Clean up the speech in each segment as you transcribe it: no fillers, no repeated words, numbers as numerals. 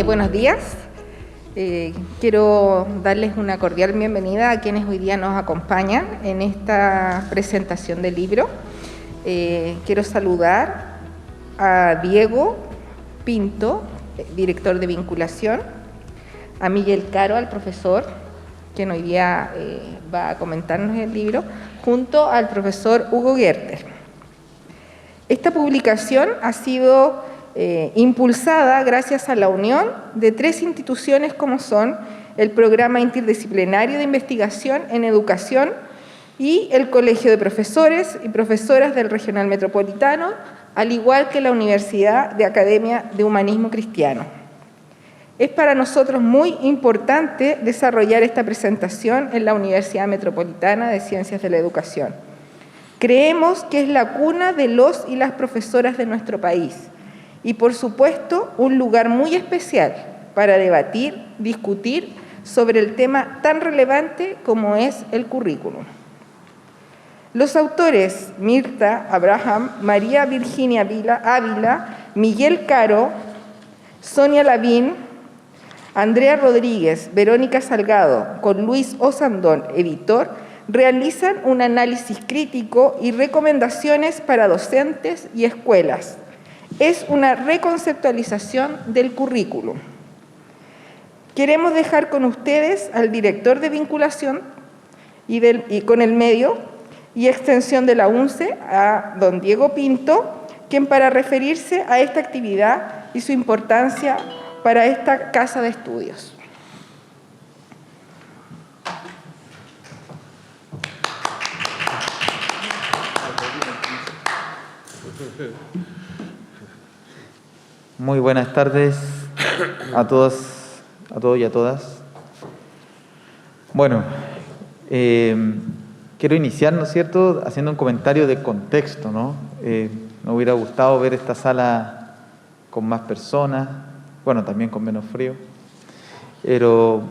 Buenos días. Quiero darles una cordial bienvenida a quienes hoy día nos acompañan en esta presentación del libro. Quiero saludar a Diego Pinto, director de vinculación, a Miguel Caro, al profesor, quien hoy día va a comentarnos el libro, junto al profesor Hugo Gerter. Esta publicación ha sido impulsada gracias a la unión de tres instituciones como son el Programa Interdisciplinario de Investigación en Educación y el Colegio de Profesores y Profesoras del Regional Metropolitano, al igual que la Universidad de Academia de Humanismo Cristiano. Es para nosotros muy importante desarrollar esta presentación en la Universidad Metropolitana de Ciencias de la Educación. Creemos que es la cuna de los y las profesoras de nuestro país y, por supuesto, un lugar muy especial para debatir, discutir sobre el tema tan relevante como es el currículum. Los autores Mirta Abraham, María Virginia Ávila, Miguel Caro, Sonia Lavín, Andrea Rodríguez, Verónica Salgado, con Luis Osandón, editor, realizan un análisis crítico y recomendaciones para docentes y escuelas. Es una reconceptualización del currículum. Queremos dejar con ustedes al director de vinculación y con el medio y extensión de la UNCE, a don Diego Pinto, quien para referirse a esta actividad y su importancia para esta casa de estudios. Muy buenas tardes a todos y a todas. Bueno, quiero iniciar, ¿no es cierto?, haciendo un comentario de contexto, ¿no? Me hubiera gustado ver esta sala con más personas, bueno, también con menos frío, pero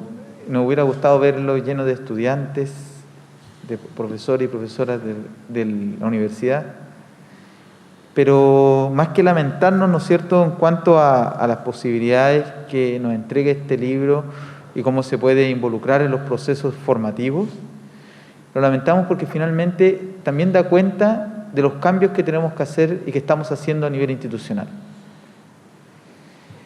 me hubiera gustado verlo lleno de estudiantes, de profesores y profesoras de la universidad. Pero más que lamentarnos, ¿no es cierto?, en cuanto a las posibilidades que nos entrega este libro y cómo se puede involucrar en los procesos formativos, lo lamentamos porque finalmente también da cuenta de los cambios que tenemos que hacer y que estamos haciendo a nivel institucional.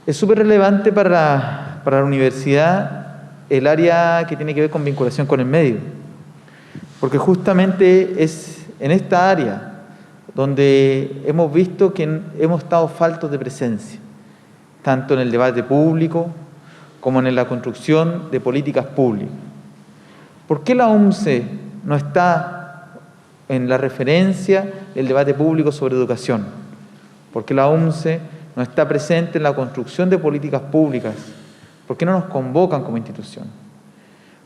Es súper relevante para la universidad el área que tiene que ver con vinculación con el medio, porque justamente es en esta área donde hemos visto que hemos estado faltos de presencia, tanto en el debate público como en la construcción de políticas públicas. ¿Por qué la UNCE no está en la referencia del debate público sobre educación? ¿Por qué la UNCE no está presente en la construcción de políticas públicas? ¿Por qué no nos convocan como institución?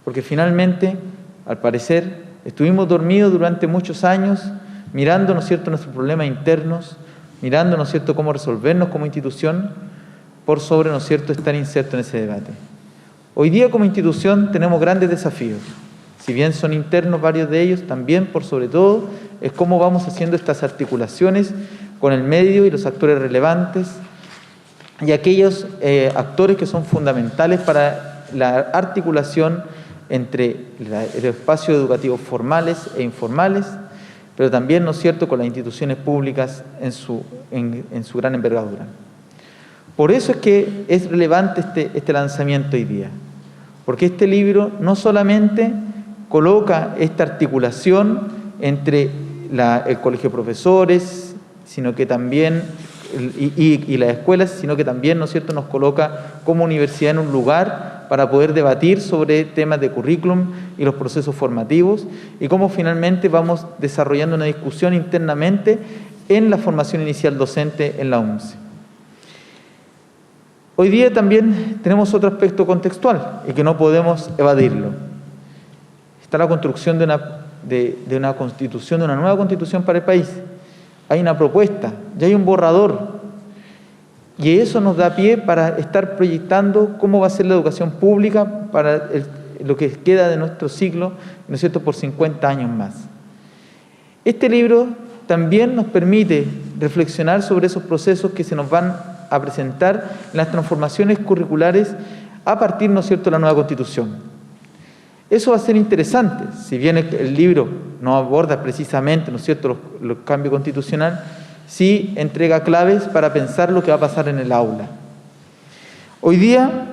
Porque finalmente, al parecer, estuvimos dormidos durante muchos años mirando, ¿no es cierto?, nuestros problemas internos, mirando, ¿no es cierto?, cómo resolvernos como institución, por sobre, ¿no es cierto?, estar insertos en ese debate. Hoy día como institución tenemos grandes desafíos. Si bien son internos varios de ellos, también, por sobre todo, es cómo vamos haciendo estas articulaciones con el medio y los actores relevantes y aquellos actores que son fundamentales para la articulación entre los espacios educativos formales e informales, pero también, ¿no es cierto?, con las instituciones públicas en su gran envergadura. Por eso es que es relevante este lanzamiento hoy día, porque este libro no solamente coloca esta articulación entre el colegio de profesores, sino que también, y las escuelas, sino que también, ¿no es cierto?, nos coloca como universidad en un lugar para poder debatir sobre temas de currículum y los procesos formativos y cómo finalmente vamos desarrollando una discusión internamente en la formación inicial docente en la UNCE. Hoy día también tenemos otro aspecto contextual y que no podemos evadirlo. Está la construcción de una constitución, de una nueva constitución para el país. Hay una propuesta, ya hay un borrador. Y eso nos da pie para estar proyectando cómo va a ser la educación pública para lo que queda de nuestro siglo, ¿no es cierto?, por 50 años más. Este libro también nos permite reflexionar sobre esos procesos que se nos van a presentar las transformaciones curriculares a partir, ¿no es cierto?, de la nueva Constitución. Eso va a ser interesante, si bien el libro no aborda precisamente, ¿no es cierto?, los cambios constitucionales, sí entrega claves para pensar lo que va a pasar en el aula. Hoy día,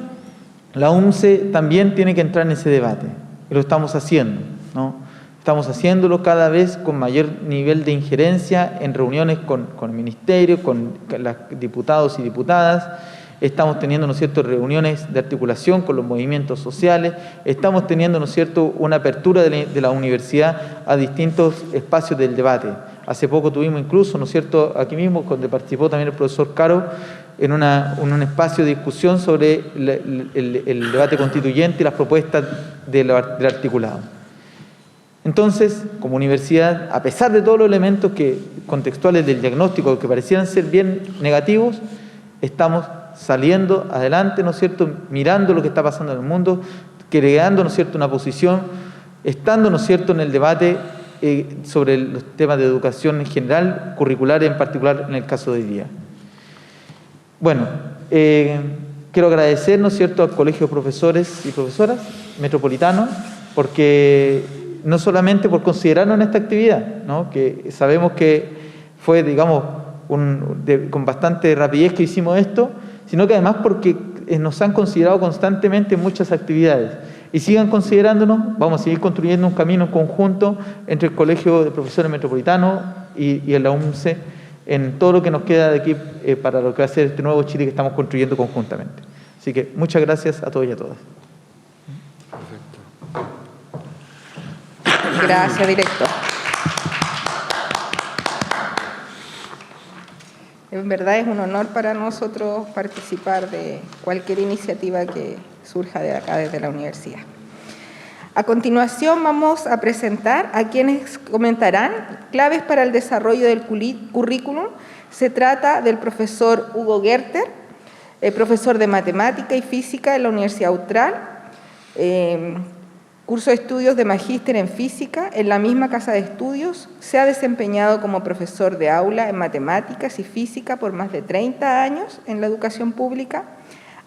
la UNCE también tiene que entrar en ese debate, y lo estamos haciendo, ¿no? Estamos haciéndolo cada vez con mayor nivel de injerencia en reuniones con el Ministerio, con los diputados y diputadas. Estamos teniendo, ¿no es cierto?, reuniones de articulación con los movimientos sociales. Estamos teniendo, ¿no es cierto?, una apertura de la universidad a distintos espacios del debate. Hace poco tuvimos incluso, ¿no es cierto?, aquí mismo, donde participó también el profesor Caro, en un espacio de discusión sobre el debate constituyente y las propuestas del articulado. Entonces, como universidad, a pesar de todos los elementos contextuales del diagnóstico que parecieran ser bien negativos, estamos saliendo adelante, ¿no es cierto?, mirando lo que está pasando en el mundo, creando, ¿no es cierto?, una posición, estando, ¿no es cierto?, en el debate sobre los temas de educación en general, curricular en particular en el caso de hoy día. Bueno, quiero agradecer, ¿no es cierto?, al Colegio de Profesores y Profesoras Metropolitano, porque no solamente por considerarnos en esta actividad, ¿no?, que sabemos que fue, digamos, con bastante rapidez que hicimos esto, sino que además porque nos han considerado constantemente en muchas actividades. Y sigan considerándonos, vamos a seguir construyendo un camino en conjunto entre el Colegio de Profesores Metropolitano y la UNCE en todo lo que nos queda de aquí para lo que va a ser este nuevo Chile que estamos construyendo conjuntamente. Así que muchas gracias a todos y a todas. Perfecto. Gracias, director. En verdad es un honor para nosotros participar de cualquier iniciativa que surja de acá desde la universidad. A continuación vamos a presentar a quienes comentarán claves para el desarrollo del currículum. Se trata del profesor Hugo Gerter, profesor de Matemática y Física en la Universidad Austral, curso de estudios de magíster en Física en la misma casa de estudios. Se ha desempeñado como profesor de aula en Matemáticas y Física por más de 30 años en la educación pública.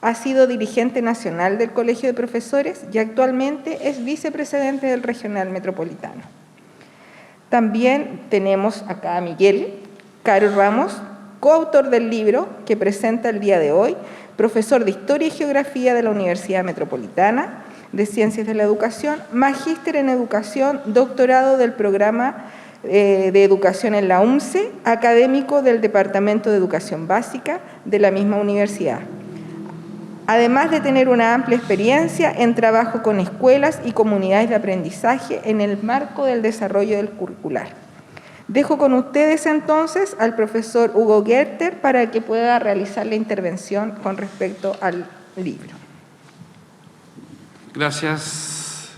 Ha sido dirigente nacional del Colegio de Profesores y actualmente es vicepresidente del Regional Metropolitano. También tenemos acá a Miguel Caro Ramos, coautor del libro que presenta el día de hoy, profesor de Historia y Geografía de la Universidad Metropolitana de Ciencias de la Educación, magíster en Educación, doctorado del programa de Educación en la UNCE, académico del Departamento de Educación Básica de la misma universidad. Además de tener una amplia experiencia en trabajo con escuelas y comunidades de aprendizaje en el marco del desarrollo del curricular. Dejo con ustedes entonces al profesor Hugo Gerter para que pueda realizar la intervención con respecto al libro. Gracias.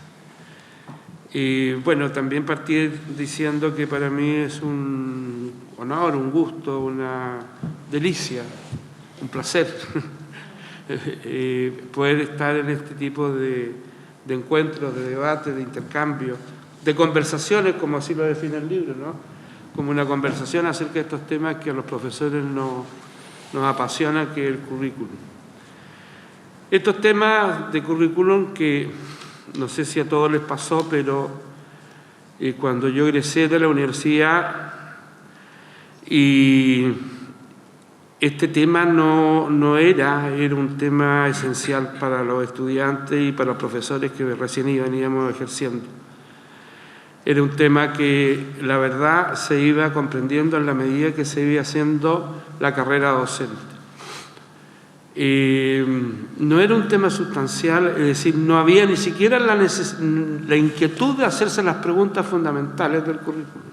Bueno, también partir diciendo que para mí es un honor, un gusto, una delicia, un placer poder estar en este tipo de encuentros, de debates, de intercambios, de conversaciones, como así lo define el libro, ¿no? Como una conversación acerca de estos temas que a los profesores nos apasiona, que es el currículum. Estos temas de currículum que no sé si a todos les pasó, pero cuando yo egresé de la universidad y este tema no era un tema esencial para los estudiantes y para los profesores que recién veníamos ejerciendo. Era un tema que la verdad se iba comprendiendo en la medida que se iba haciendo la carrera docente. No era un tema sustancial, es decir, no había ni siquiera la inquietud de hacerse las preguntas fundamentales del currículum.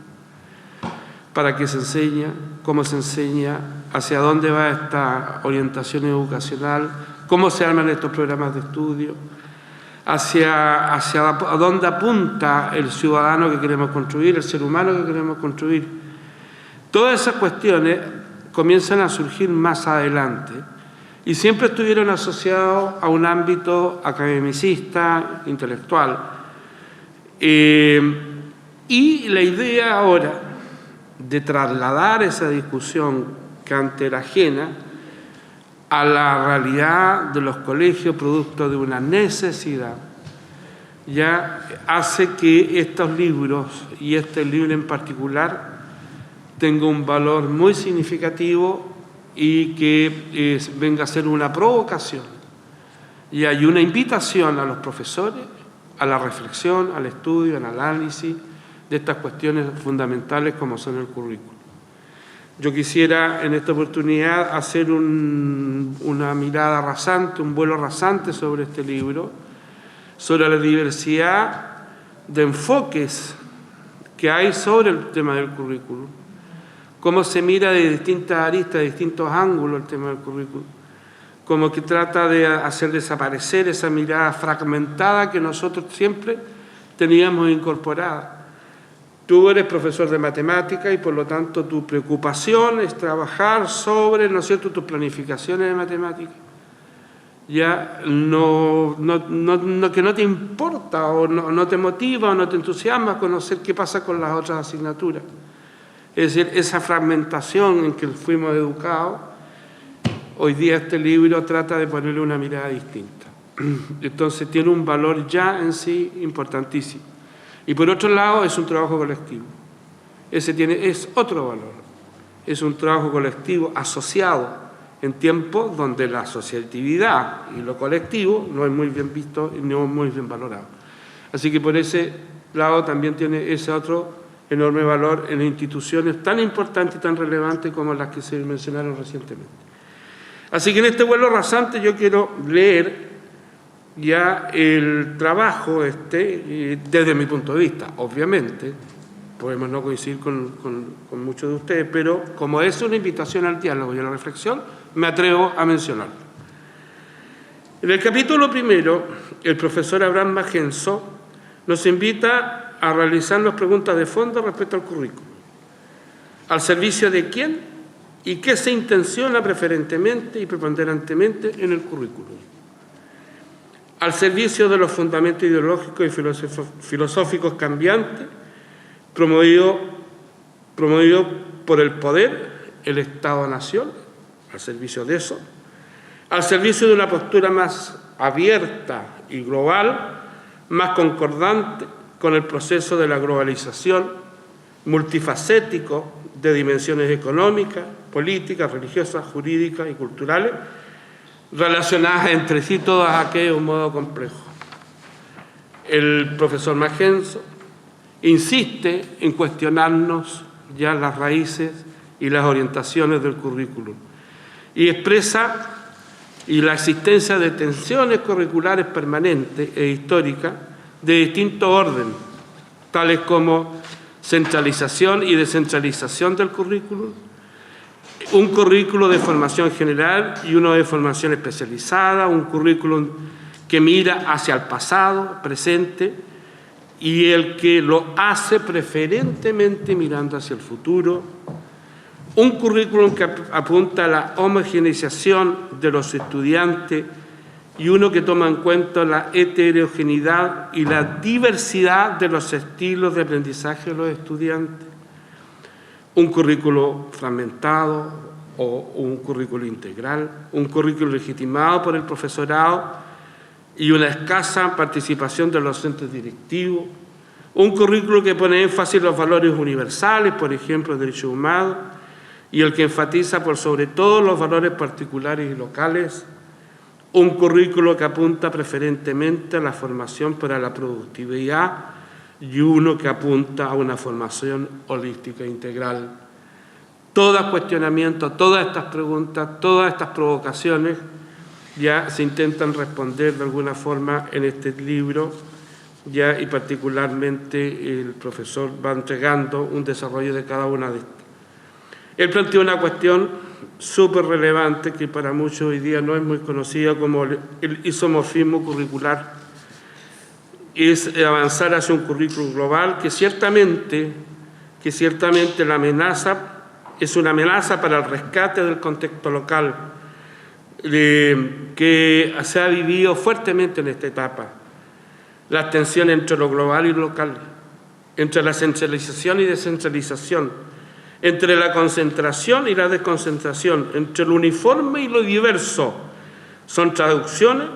¿Para qué se enseña? ¿Cómo se enseña? ¿Hacia dónde va esta orientación educacional? ¿Cómo se arman estos programas de estudio? ¿Hacia dónde apunta el ciudadano que queremos construir, el ser humano que queremos construir? Todas esas cuestiones comienzan a surgir más adelante y siempre estuvieron asociados a un ámbito academicista, intelectual. Y la idea ahora de trasladar esa discusión que antes era ajena a la realidad de los colegios, producto de una necesidad, ya hace que estos libros, y este libro en particular, tenga un valor muy significativo y que venga a ser una provocación. Y hay una invitación a los profesores a la reflexión, al estudio, al análisis de estas cuestiones fundamentales como son el currículo. Yo quisiera en esta oportunidad hacer una mirada rasante, un vuelo rasante sobre este libro, sobre la diversidad de enfoques que hay sobre el tema del currículo, cómo se mira de distintas aristas, de distintos ángulos el tema del currículo, como que trata de hacer desaparecer esa mirada fragmentada que nosotros siempre teníamos incorporada. Tú eres profesor de matemática y por lo tanto tu preocupación es trabajar sobre, ¿no es cierto?, tus planificaciones de matemáticas. Ya que no te importa o no te motiva o no te entusiasma conocer qué pasa con las otras asignaturas. Es decir, esa fragmentación en que fuimos educados, hoy día este libro trata de ponerle una mirada distinta. Entonces tiene un valor ya en sí importantísimo. Y por otro lado es un trabajo colectivo. Es otro valor. Es un trabajo colectivo asociado en tiempos donde la asociatividad y lo colectivo no es muy bien visto y no es muy bien valorado. Así que por ese lado también tiene ese otro enorme valor en instituciones tan importantes y tan relevantes como las que se mencionaron recientemente. Así que en este vuelo rasante yo quiero leer ya el trabajo desde mi punto de vista. Obviamente, podemos no coincidir con muchos de ustedes, pero como es una invitación al diálogo y a la reflexión, me atrevo a mencionarlo. En el capítulo primero, el profesor Abraham Magenzo nos invita a realizar las preguntas de fondo respecto al currículo. ¿Al servicio de quién y qué se intenciona preferentemente y preponderantemente en el currículo? Al servicio de los fundamentos ideológicos y filosóficos cambiantes, promovido por el poder, el Estado-Nación, al servicio de eso, al servicio de una postura más abierta y global, más concordante con el proceso de la globalización, multifacético de dimensiones económicas, políticas, religiosas, jurídicas y culturales, relacionadas entre sí todas aquellas de un modo complejo. El profesor Magenzo insiste en cuestionarnos ya las raíces y las orientaciones del currículum y expresa la existencia de tensiones curriculares permanentes e históricas de distinto orden, tales como centralización y descentralización del currículum, un currículo de formación general y uno de formación especializada, un currículum que mira hacia el pasado, presente, y el que lo hace preferentemente mirando hacia el futuro, un currículum que apunta a la homogeneización de los estudiantes y uno que toma en cuenta la heterogeneidad y la diversidad de los estilos de aprendizaje de los estudiantes, un currículo fragmentado o un currículo integral, un currículo legitimado por el profesorado y una escasa participación de los centros directivos, un currículo que pone énfasis en los valores universales, por ejemplo, derechos humanos, y el que enfatiza por sobre todo los valores particulares y locales, un currículo que apunta preferentemente a la formación para la productividad y uno que apunta a una formación holística integral. Todos cuestionamientos, todas estas preguntas, todas estas provocaciones ya se intentan responder de alguna forma en este libro, ya y particularmente el profesor va entregando un desarrollo de cada una de estas. Él planteó una cuestión súper relevante que para muchos hoy día no es muy conocida como el isomorfismo curricular. Es avanzar hacia un currículum global que ciertamente la amenaza es una amenaza para el rescate del contexto local que se ha vivido fuertemente en esta etapa. La tensión entre lo global y lo local, entre la centralización y descentralización, entre la concentración y la desconcentración, entre lo uniforme y lo diverso, son traducciones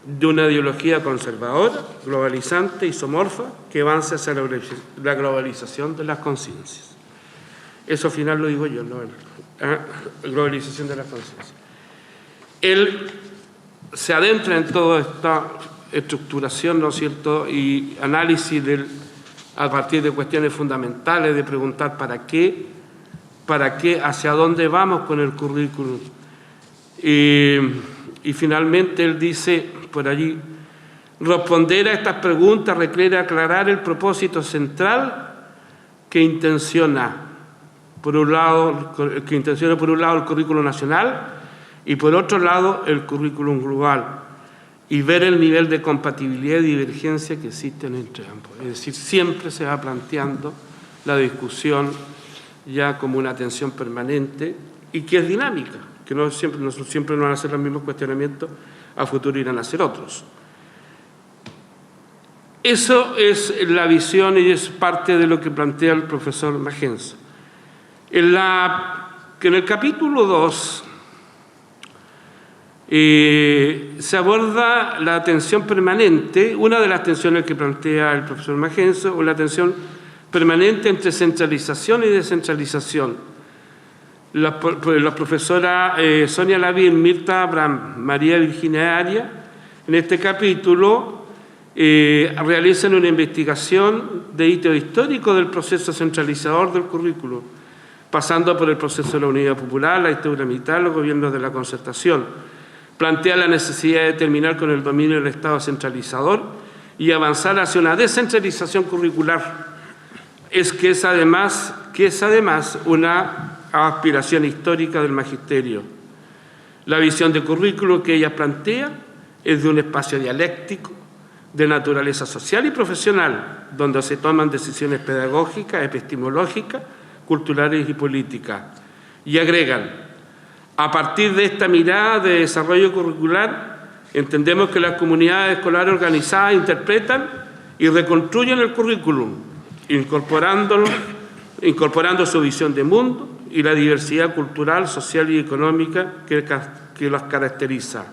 de una ideología conservadora, globalizante y isomorfa que avanza hacia la globalización de las conciencias. Eso al final lo digo yo, ¿no? Globalización de las conciencias. Él se adentra en toda esta estructuración, ¿no es cierto?, y análisis a partir de cuestiones fundamentales, de preguntar para qué, hacia dónde vamos con el currículum. Y finalmente él dice por allí, responder a estas preguntas requiere aclarar el propósito central que intenciona por un lado el currículum nacional y por otro lado el currículum global, y ver el nivel de compatibilidad y divergencia que existen entre ambos. Es decir, siempre se va planteando la discusión ya como una tensión permanente y que es dinámica, que no siempre no van a ser los mismos cuestionamientos, a futuro irán a ser otros. Eso es la visión y es parte de lo que plantea el profesor Magenzo. En el capítulo 2 se aborda la tensión permanente, una de las tensiones que plantea el profesor Magenzo, o la tensión permanente entre centralización y descentralización. Las profesoras Sonia Lavín, Mirta Abraham, María Virginia Arias, en este capítulo realizan una investigación de hito histórico del proceso centralizador del currículo, pasando por el proceso de la Unidad Popular, la dictadura militar, los gobiernos de la concertación. Plantea la necesidad de terminar con el dominio del Estado centralizador y avanzar hacia una descentralización curricular. Que es además una aspiración histórica del magisterio. La visión de currículo que ella plantea es de un espacio dialéctico, de naturaleza social y profesional, donde se toman decisiones pedagógicas, epistemológicas, culturales y políticas. Y agregan, a partir de esta mirada de desarrollo curricular, entendemos que las comunidades escolares organizadas interpretan y reconstruyen el currículum, incorporando su visión de mundo y la diversidad cultural, social y económica que los caracteriza.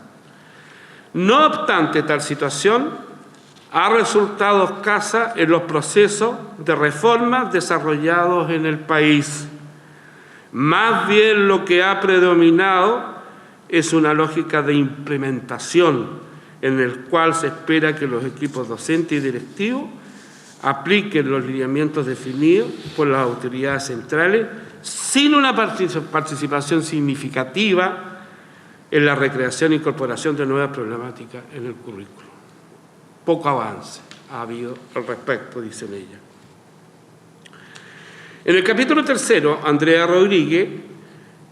No obstante, tal situación ha resultado escasa en los procesos de reformas desarrollados en el país. Más bien lo que ha predominado es una lógica de implementación en el cual se espera que los equipos docentes y directivos apliquen los lineamientos definidos por las autoridades centrales sin una participación significativa en la recreación e incorporación de nuevas problemáticas en el currículo. Poco avance ha habido al respecto, dicen ellas. En el capítulo 3, Andrea Rodríguez,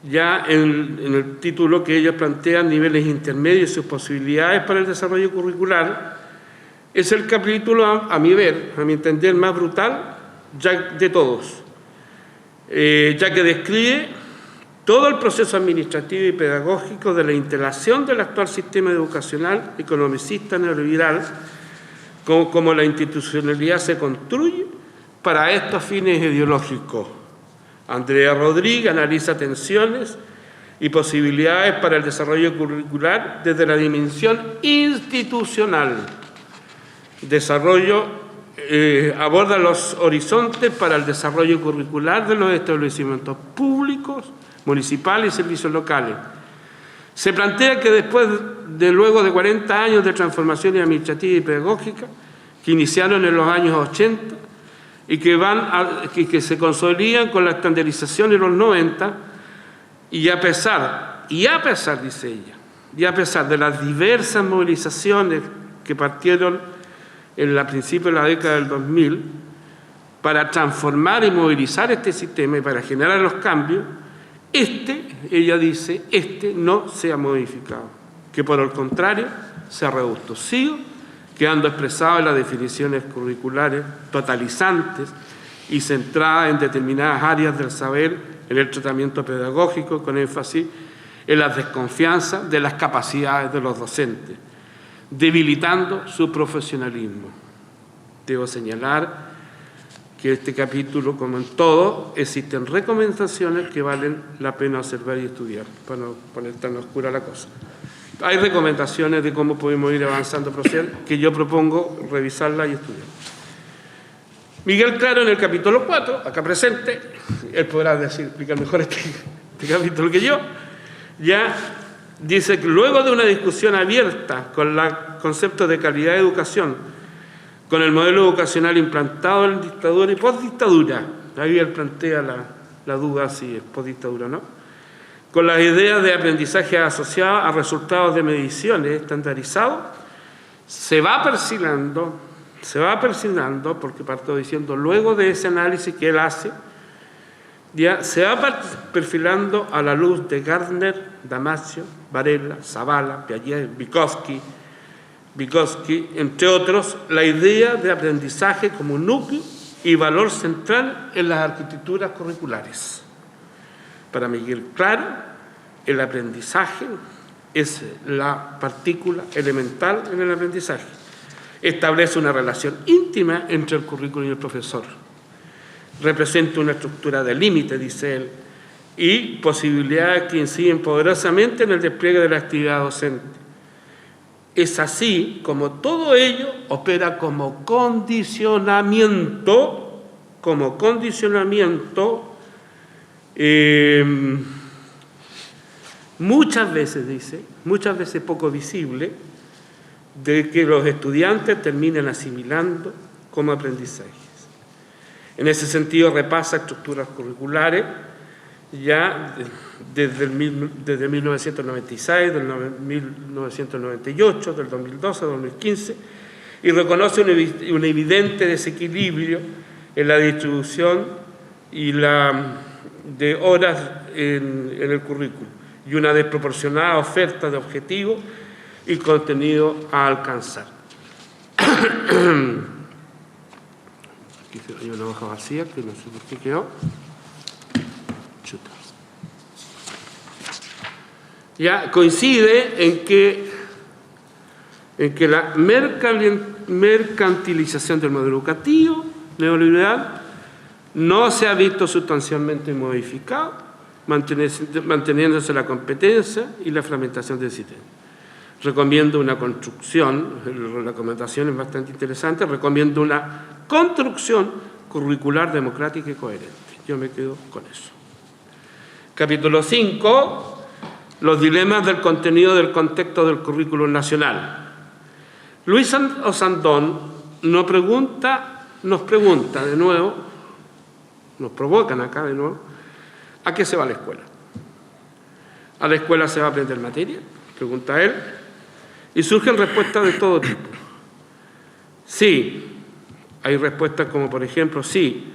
ya en el título que ella plantea, niveles intermedios y sus posibilidades para el desarrollo curricular, es el capítulo, a mi entender, más brutal de todos, ya que describe todo el proceso administrativo y pedagógico de la instalación del actual sistema educacional economicista neoliberal, como la institucionalidad se construye para estos fines ideológicos. Andrea Rodríguez analiza tensiones y posibilidades para el desarrollo curricular desde la dimensión institucional. Aborda los horizontes para el desarrollo curricular de los establecimientos públicos, municipales y servicios locales. Se plantea que luego de 40 años de transformaciones administrativas y pedagógicas que iniciaron en los años 80 y que se consolidan con la estandarización en los 90, y a pesar, dice ella, y a pesar de las diversas movilizaciones que partieron a principios de la década del 2000 para transformar y movilizar este sistema y para generar los cambios, ella dice, no se ha modificado, que por el contrario se ha reducido, quedando expresado en las definiciones curriculares totalizantes y centradas en determinadas áreas del saber, en el tratamiento pedagógico, con énfasis en la desconfianza de las capacidades de los docentes, debilitando su profesionalismo. Debo señalar que este capítulo, como en todo, existen recomendaciones que valen la pena observar y estudiar, para no poner tan oscura la cosa. Hay recomendaciones de cómo podemos ir avanzando, proceder, que yo propongo revisarlas y estudiar. Miguel Claro, en el capítulo 4, acá presente, él podrá explicar mejor este capítulo que yo, ya dice que luego de una discusión abierta con el concepto de calidad de educación, con el modelo educacional implantado en dictadura y postdictadura, ahí él plantea la duda si es postdictadura o no, con las ideas de aprendizaje asociadas a resultados de mediciones estandarizados, se va perfilando, porque parto diciendo, luego de ese análisis que él hace, ya se va perfilando a la luz de Gardner, Damasio, Varela, Zavala, Piaget, Vygotsky, entre otros, la idea de aprendizaje como núcleo y valor central en las arquitecturas curriculares. Para Miguel Claro, el aprendizaje es la partícula elemental en el aprendizaje. Establece una relación íntima entre el currículo y el profesor. Representa una estructura de límite, dice él, y posibilidades que inciden poderosamente en el despliegue de la actividad docente. Es así como todo ello opera como condicionamiento, muchas veces poco visible, de que los estudiantes terminen asimilando como aprendizajes. En ese sentido repasa estructuras curriculares ya desde 1996, del 1998, del 2012, 2015, y reconoce un evidente desequilibrio en la distribución y de horas en el currículo, y una desproporcionada oferta de objetivos y contenido a alcanzar. Aquí hay una hoja vacía que no sé por qué quedó. Chuta. Ya coincide en que la mercantilización del modelo educativo neoliberal no se ha visto sustancialmente modificado, manteniéndose la competencia y la fragmentación del sistema. Recomiendo una construcción, la recomendación es bastante interesante, recomiendo una construcción curricular democrática y coherente. Yo me quedo con eso. Capítulo 5, los dilemas del contenido del contexto del currículum nacional. Luis Osandón nos pregunta de nuevo, nos provocan acá de nuevo, ¿a qué se va la escuela? ¿A la escuela se va a aprender materia? Pregunta él. Y surgen respuestas de todo tipo. Sí, hay respuestas como por ejemplo, sí,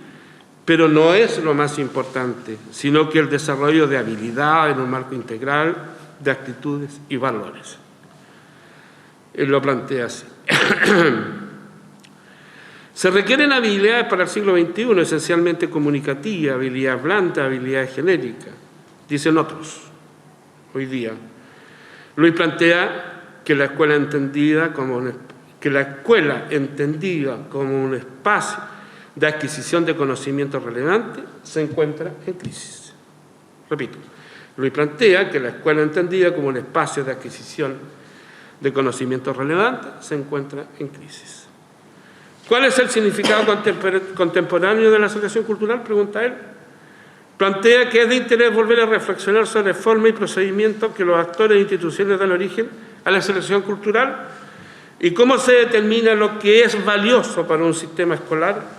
pero no es lo más importante, sino que el desarrollo de habilidades en un marco integral de actitudes y valores. Él lo plantea así. Se requieren habilidades para el siglo XXI, esencialmente comunicativas, habilidades blandas, habilidades genéricas, dicen otros, hoy día. Luis plantea que la escuela entendida como un espacio de adquisición de conocimientos relevantes se encuentra en crisis. Repito, Luis plantea que la escuela entendida como un espacio de adquisición de conocimientos relevantes se encuentra en crisis. ¿Cuál es el significado contemporáneo de la asociación cultural?, pregunta él. Plantea que es de interés volver a reflexionar sobre forma y procedimientos que los actores e instituciones dan origen a la selección cultural y cómo se determina lo que es valioso para un sistema escolar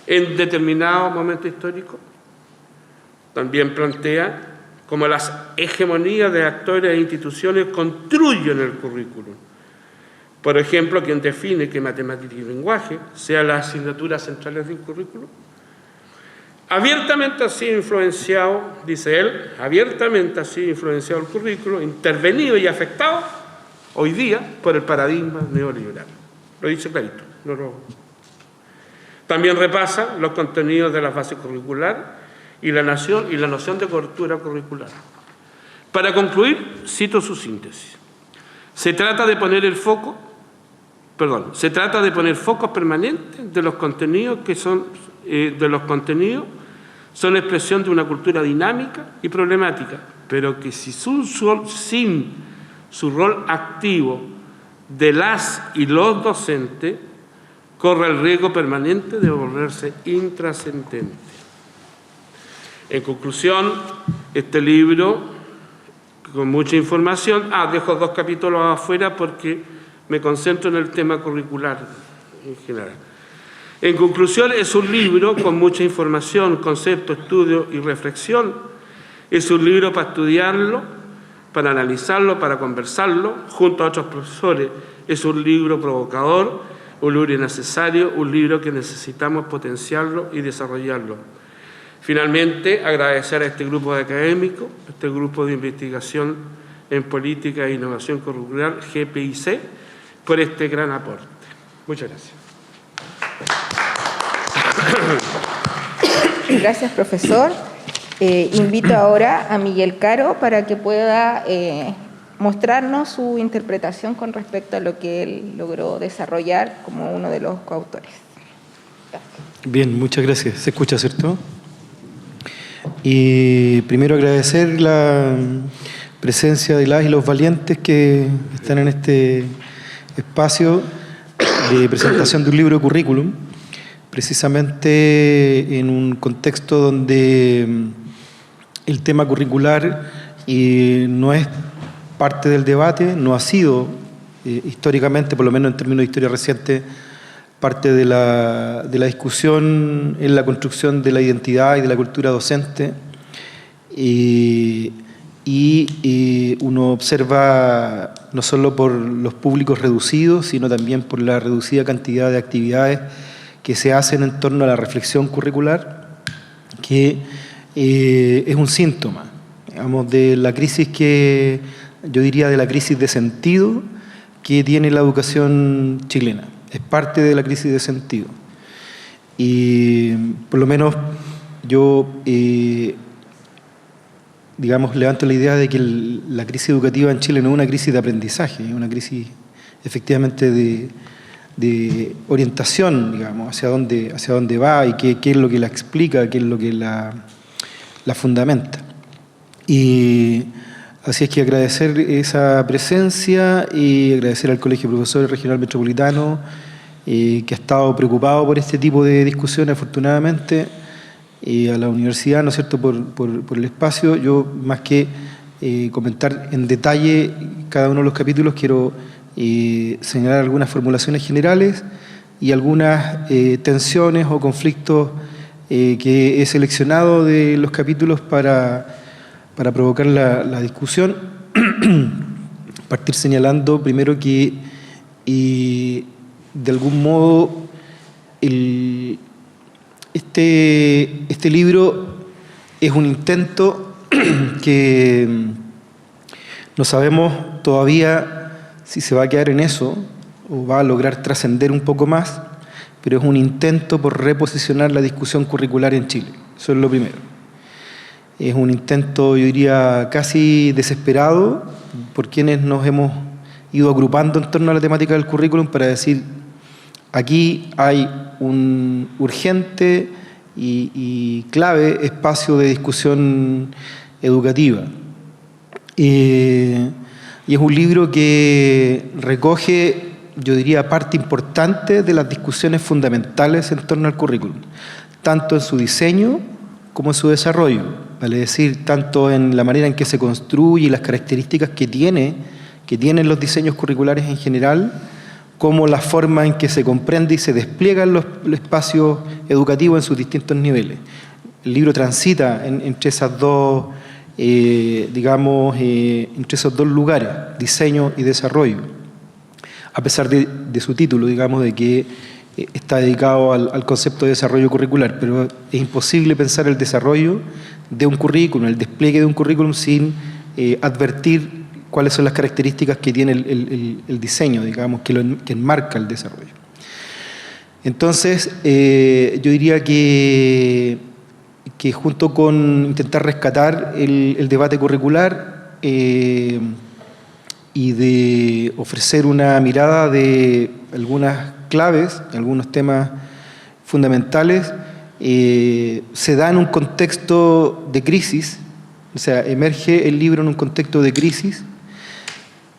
en determinado momento histórico. También plantea cómo las hegemonías de actores e instituciones construyen el currículum. Por ejemplo, quien define que matemática y lenguaje sean las asignaturas centrales del currículum. Abiertamente ha sido influenciado, dice él, abiertamente ha sido influenciado el currículo, intervenido y afectado hoy día por el paradigma neoliberal. Lo dice clarito. También repasa los contenidos de las bases curriculares y la noción de cobertura curricular. Para concluir, cito su síntesis. Se trata de poner el foco Se trata de poner focos permanentes de los contenidos que son expresión de una cultura dinámica y problemática, pero que sin su rol activo de las y los docentes, corre el riesgo permanente de volverse intrascendente. En conclusión, este libro, con mucha información, dejo 2 capítulos afuera porque me concentro en el tema curricular en general. En conclusión, es un libro con mucha información, concepto, estudio y reflexión. Es un libro para estudiarlo, para analizarlo, para conversarlo, junto a otros profesores. Es un libro provocador, un libro necesario, un libro que necesitamos potenciarlo y desarrollarlo. Finalmente, agradecer a este grupo de académicos, a este grupo de investigación en política e innovación curricular, GPIC, por este gran aporte. Muchas gracias. Gracias, profesor. Invito ahora a Miguel Caro para que pueda mostrarnos su interpretación con respecto a lo que él logró desarrollar como uno de los coautores. Gracias. Bien, muchas gracias. ¿Se escucha, cierto? Y primero agradecer la presencia de las y los valientes que están en este espacio de presentación de un libro de currículum, precisamente en un contexto donde el tema curricular no es parte del debate, no ha sido históricamente, por lo menos en términos de historia reciente, parte de la discusión en la construcción de la identidad y de la cultura docente. Y uno observa no solo por los públicos reducidos, sino también por la reducida cantidad de actividades que se hacen en torno a la reflexión curricular, que es un síntoma, digamos, de la crisis que, yo diría, de la crisis de sentido que tiene la educación chilena. Es parte de la crisis de sentido. Y por lo menos yo, digamos, levanto la idea de que la crisis educativa en Chile no es una crisis de aprendizaje, es una crisis efectivamente de orientación, digamos, hacia dónde va y qué es lo que la explica, qué es lo que la fundamenta. Y así es que agradecer esa presencia y agradecer al Colegio de Profesores Regional Metropolitano, que ha estado preocupado por este tipo de discusiones, afortunadamente, y a la universidad, ¿no es cierto?, por el espacio. Yo, más que comentar en detalle cada uno de los capítulos, quiero señalar algunas formulaciones generales y algunas tensiones o conflictos que he seleccionado de los capítulos para provocar la discusión. Partir señalando primero que de algún modo este libro es un intento que no sabemos todavía si se va a quedar en eso o va a lograr trascender un poco más, pero es un intento por reposicionar la discusión curricular en Chile. Eso es lo primero. Es un intento, yo diría, casi desesperado por quienes nos hemos ido agrupando en torno a la temática del currículum para decir, aquí hay un urgente y clave espacio de discusión educativa. Y es un libro que recoge, yo diría, parte importante de las discusiones fundamentales en torno al currículum, tanto en su diseño como en su desarrollo, vale decir, tanto en la manera en que se construye y las características que tienen los diseños curriculares en general, como la forma en que se comprende y se despliegan los espacios educativos en sus distintos niveles. El libro transita entre esas dos, entre esos dos lugares, diseño y desarrollo, a pesar de su título, digamos, de que está dedicado al concepto de desarrollo curricular, pero es imposible pensar el desarrollo de un currículum, el despliegue de un currículum sin advertir cuáles son las características que tiene el diseño, digamos, que enmarca el desarrollo. Entonces, yo diría que junto con intentar rescatar el debate curricular y de ofrecer una mirada de algunas claves, algunos temas fundamentales, se da en un contexto de crisis, o sea, emerge el libro en un contexto de crisis,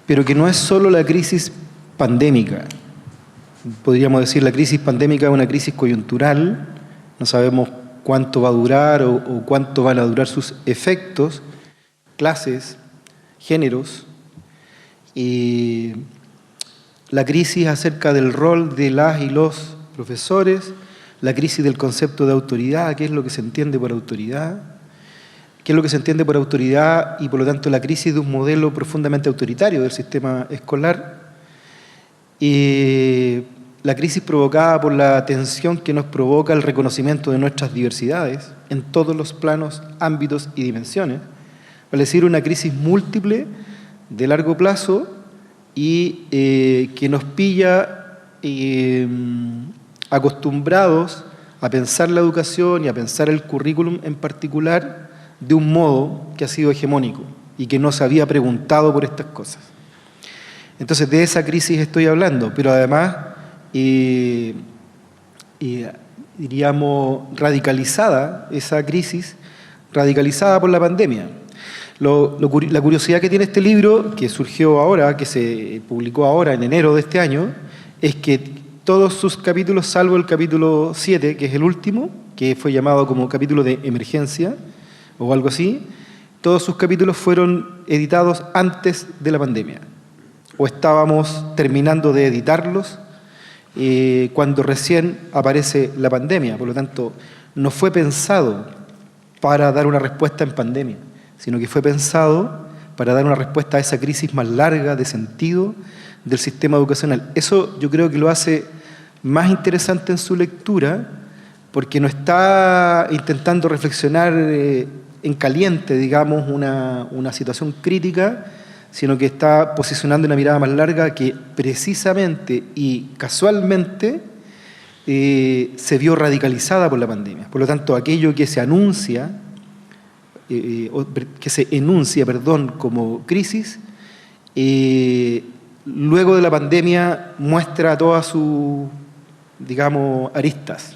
pero que no es solo la crisis pandémica. Podríamos decir la crisis pandémica es una crisis coyuntural, no sabemos cuánto va a durar o cuánto van a durar sus efectos, clases, géneros, y la crisis acerca del rol de las y los profesores, la crisis del concepto de autoridad, qué es lo que se entiende por autoridad, qué es lo que se entiende por autoridad y por lo tanto la crisis de un modelo profundamente autoritario del sistema escolar, y la crisis provocada por la tensión que nos provoca el reconocimiento de nuestras diversidades en todos los planos, ámbitos y dimensiones, es decir, una crisis múltiple de largo plazo y que nos pilla acostumbrados a pensar la educación y a pensar el currículum en particular de un modo que ha sido hegemónico y que no se había preguntado por estas cosas. Entonces, de esa crisis estoy hablando, pero además, diríamos, radicalizada, esa crisis, radicalizada por la pandemia. La curiosidad que tiene este libro, que surgió ahora, que se publicó ahora en enero de este año, es que todos sus capítulos, salvo el capítulo 7, que es el último, que fue llamado como capítulo de emergencia o algo así, todos sus capítulos fueron editados antes de la pandemia, o estábamos terminando de editarlos cuando recién aparece la pandemia. Por lo tanto, no fue pensado para dar una respuesta en pandemia, sino que fue pensado para dar una respuesta a esa crisis más larga de sentido del sistema educacional. Eso yo creo que lo hace más interesante en su lectura, porque no está intentando reflexionar en caliente, digamos, una situación crítica, sino que está posicionando una mirada más larga que precisamente y casualmente se vio radicalizada por la pandemia. Por lo tanto, aquello que se anuncia, como crisis, luego de la pandemia muestra todas sus, digamos, aristas.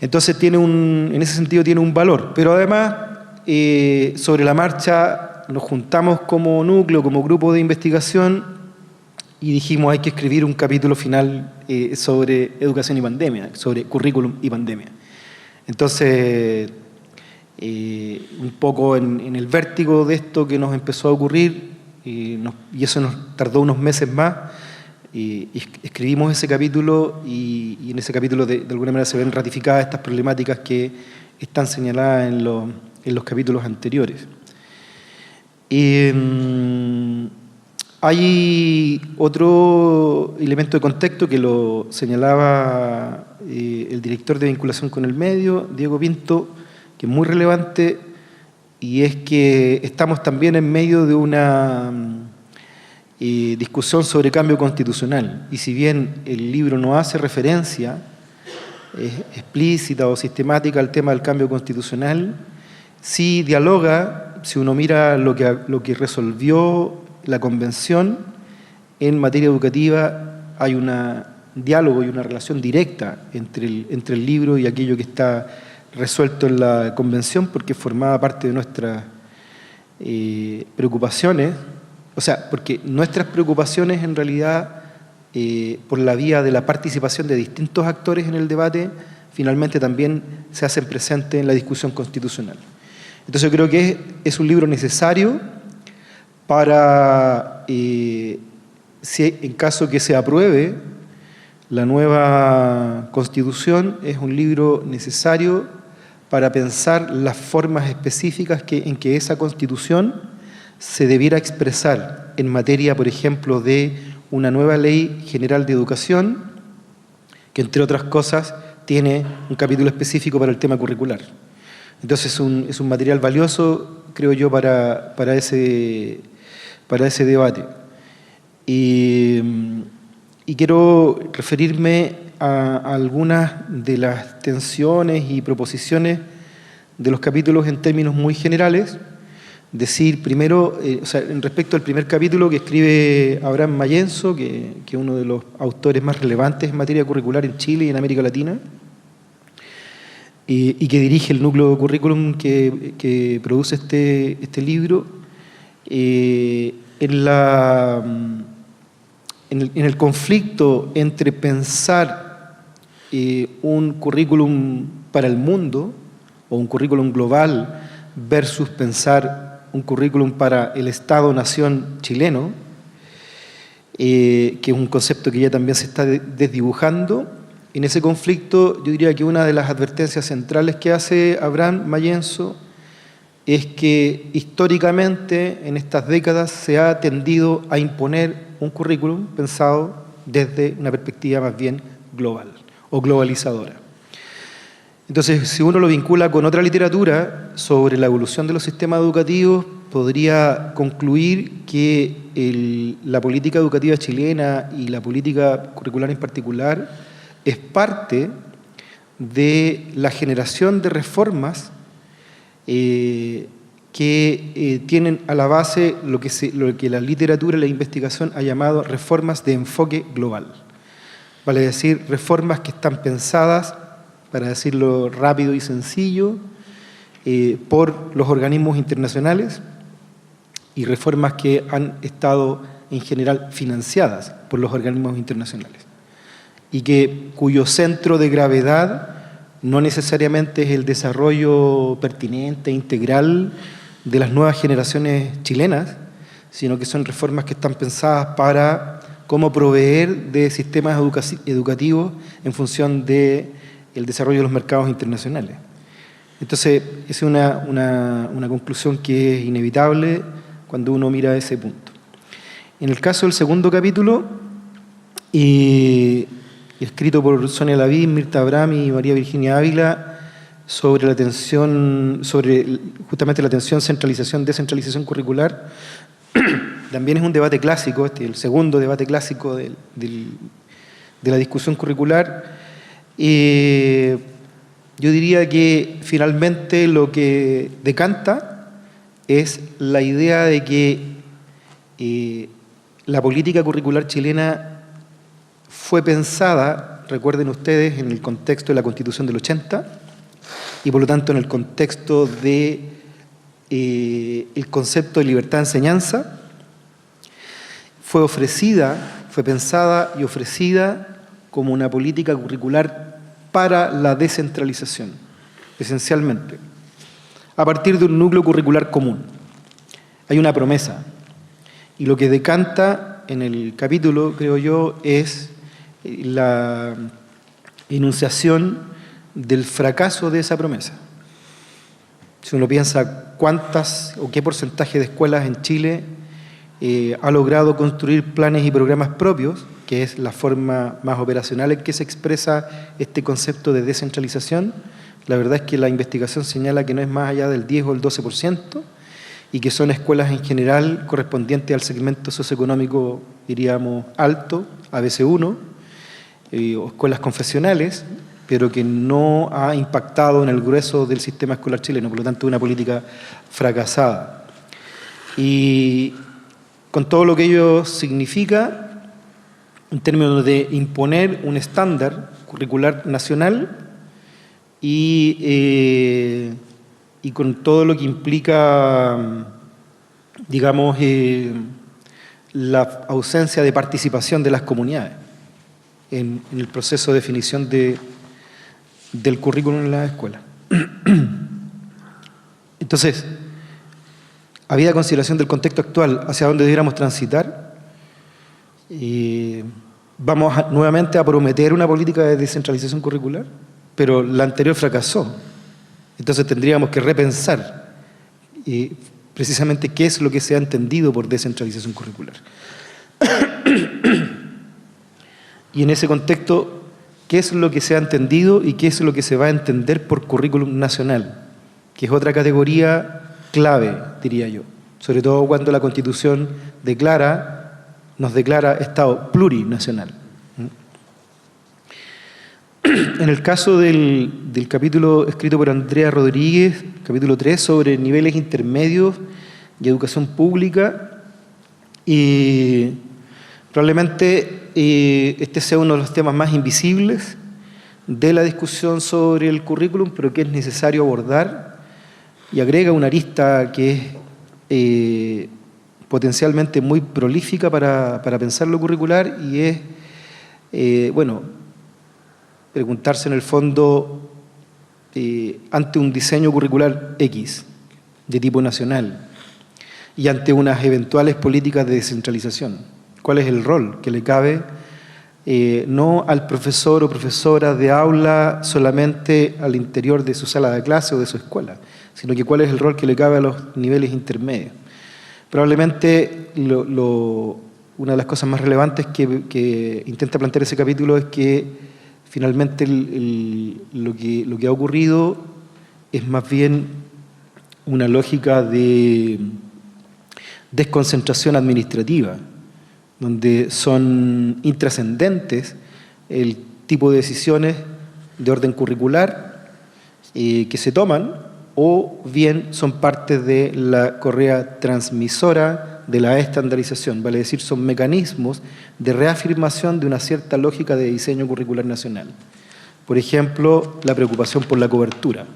Entonces en ese sentido tiene un valor, pero además sobre la marcha nos juntamos como núcleo, como grupo de investigación y dijimos hay que escribir un capítulo final sobre educación y pandemia, sobre currículum y pandemia. Entonces, un poco en el vértigo de esto que nos empezó a ocurrir, y eso nos tardó unos meses más, y escribimos ese capítulo y en ese capítulo de alguna manera se ven ratificadas estas problemáticas que están señaladas en los capítulos anteriores. Hay otro elemento de contexto que lo señalaba el director de vinculación con el medio, Diego Pinto, que es muy relevante, y es que estamos también en medio de una discusión sobre cambio constitucional, y si bien el libro no hace referencia explícita o sistemática al tema del cambio constitucional, sí dialoga, si uno mira lo que resolvió la Convención en materia educativa, hay un diálogo y una relación directa entre el libro y aquello que está resuelto en la Convención, porque formaba parte de nuestras preocupaciones, o sea, porque nuestras preocupaciones en realidad, por la vía de la participación de distintos actores en el debate, finalmente también se hacen presentes en la discusión constitucional. Entonces yo creo que es un libro necesario para, si en caso que se apruebe la nueva Constitución, es un libro necesario para pensar las formas específicas en que esa Constitución se debiera expresar en materia, por ejemplo, de una nueva Ley General de Educación, que entre otras cosas tiene un capítulo específico para el tema curricular. Entonces es un material valioso, creo yo, para ese debate. Y quiero referirme a algunas de las tensiones y proposiciones de los capítulos en términos muy generales. decir primero, en respecto al primer capítulo que escribe Abraham Mayenzo, que es uno de los autores más relevantes en materia curricular en Chile y en América Latina, y que dirige el núcleo currículum que produce este libro, en el conflicto entre pensar un currículum para el mundo o un currículum global versus pensar un currículum para el Estado-nación chileno, que es un concepto que ya también se está desdibujando. En ese conflicto, yo diría que una de las advertencias centrales que hace Abraham Mayenzo es que históricamente en estas décadas se ha tendido a imponer un currículum pensado desde una perspectiva más bien global o globalizadora. Entonces, si uno lo vincula con otra literatura sobre la evolución de los sistemas educativos, podría concluir que la política educativa chilena y la política curricular en particular es parte de la generación de reformas que tienen a la base lo que la literatura y la investigación ha llamado reformas de enfoque global. Vale decir, reformas que están pensadas, para decirlo rápido y sencillo, por los organismos internacionales, y reformas que han estado en general financiadas por los organismos internacionales, y cuyo centro de gravedad no necesariamente es el desarrollo pertinente e integral de las nuevas generaciones chilenas, sino que son reformas que están pensadas para cómo proveer de sistemas educativos en función del desarrollo de los mercados internacionales. Entonces, esa es una conclusión que es inevitable cuando uno mira ese punto. En el caso del segundo capítulo, escrito por Sonia Lavín, Mirta Abraham y María Virginia Ávila, sobre justamente la tensión centralización-descentralización curricular, también es un debate clásico, el segundo debate clásico de la discusión curricular. Yo diría que finalmente lo que decanta es la idea de que la política curricular chilena fue pensada, recuerden ustedes, en el contexto de la Constitución del 80 y por lo tanto en el contexto de el concepto de libertad de enseñanza. Fue pensada y ofrecida como una política curricular para la descentralización, esencialmente, a partir de un núcleo curricular común. Hay una promesa, y lo que decanta en el capítulo, creo yo, es la enunciación del fracaso de esa promesa. Si uno piensa cuántas o qué porcentaje de escuelas en Chile ha logrado construir planes y programas propios, que es la forma más operacional en que se expresa este concepto de descentralización, la verdad es que la investigación señala que no es más allá del 10 o el 12%, y que son escuelas en general correspondientes al segmento socioeconómico, diríamos, alto, ABC1, o escuelas confesionales, pero que no ha impactado en el grueso del sistema escolar chileno, por lo tanto una política fracasada. Y con todo lo que ello significa, en términos de imponer un estándar curricular nacional y con todo lo que implica, digamos, la ausencia de participación de las comunidades en el proceso de definición del currículum en las escuelas. Entonces, habida consideración del contexto actual hacia dónde debiéramos transitar, vamos nuevamente a prometer una política de descentralización curricular, pero la anterior fracasó. Entonces tendríamos que repensar precisamente qué es lo que se ha entendido por descentralización curricular. Y en ese contexto, ¿qué es lo que se ha entendido y qué es lo que se va a entender por currículum nacional? Que es otra categoría clave, diría yo. Sobre todo cuando la Constitución nos declara Estado plurinacional. En el caso del capítulo escrito por Andrea Rodríguez, capítulo 3, sobre niveles intermedios y educación pública, y probablemente este sea uno de los temas más invisibles de la discusión sobre el currículum, pero que es necesario abordar, y agrega una arista que es potencialmente muy prolífica para pensar lo curricular, y es, preguntarse en el fondo, ante un diseño curricular X, de tipo nacional, y ante unas eventuales políticas de descentralización, ¿cuál es el rol que le cabe no al profesor o profesora de aula solamente al interior de su sala de clase o de su escuela, sino que cuál es el rol que le cabe a los niveles intermedios? Probablemente una de las cosas más relevantes que intenta plantear ese capítulo es que finalmente lo que ha ocurrido es más bien una lógica de desconcentración administrativa, donde son intrascendentes el tipo de decisiones de orden curricular que se toman, o bien son parte de la correa transmisora de la estandarización, vale decir, son mecanismos de reafirmación de una cierta lógica de diseño curricular nacional. Por ejemplo, la preocupación por la cobertura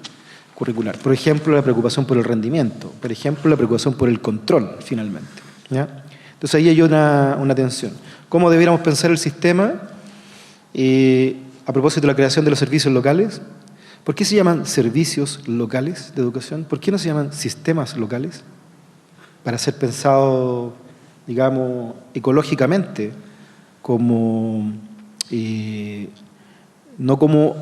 curricular, por ejemplo, la preocupación por el rendimiento, por ejemplo, la preocupación por el control, finalmente, ¿ya? Entonces ahí hay una tensión. ¿Cómo debiéramos pensar el sistema? A propósito de la creación de los servicios locales, ¿por qué se llaman servicios locales de educación? ¿Por qué no se llaman sistemas locales? Para ser pensado, digamos, ecológicamente, como, no como